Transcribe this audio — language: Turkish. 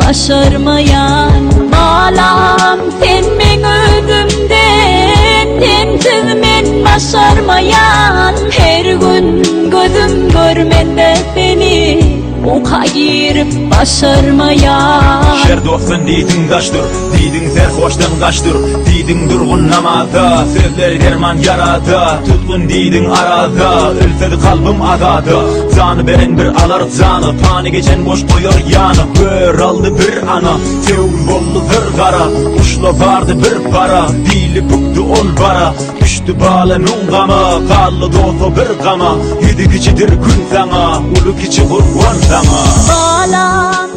başarmayan balam, sen men özümden sensiz men başarmayan. Her gün gözüm görmende seni, oka girip başarmayan. Şer dostun diydin kaçtır, diydin serhoştan kaçtır, diydin durgun namazda, sözler derman yarada, tutkun diydin arada, ölsedi kalbim azada. Canı veren bir alar canı, pani geçen boş koyar yanı. Gör aldı bir ana, tevr oldu bir kara, kuşla vardı bir para, dili buktu ol bara. Düştü bağlanın gama, kallı dostu bir gama, yedi kişidir gün sana, ulu kişi kurban sana. Balam,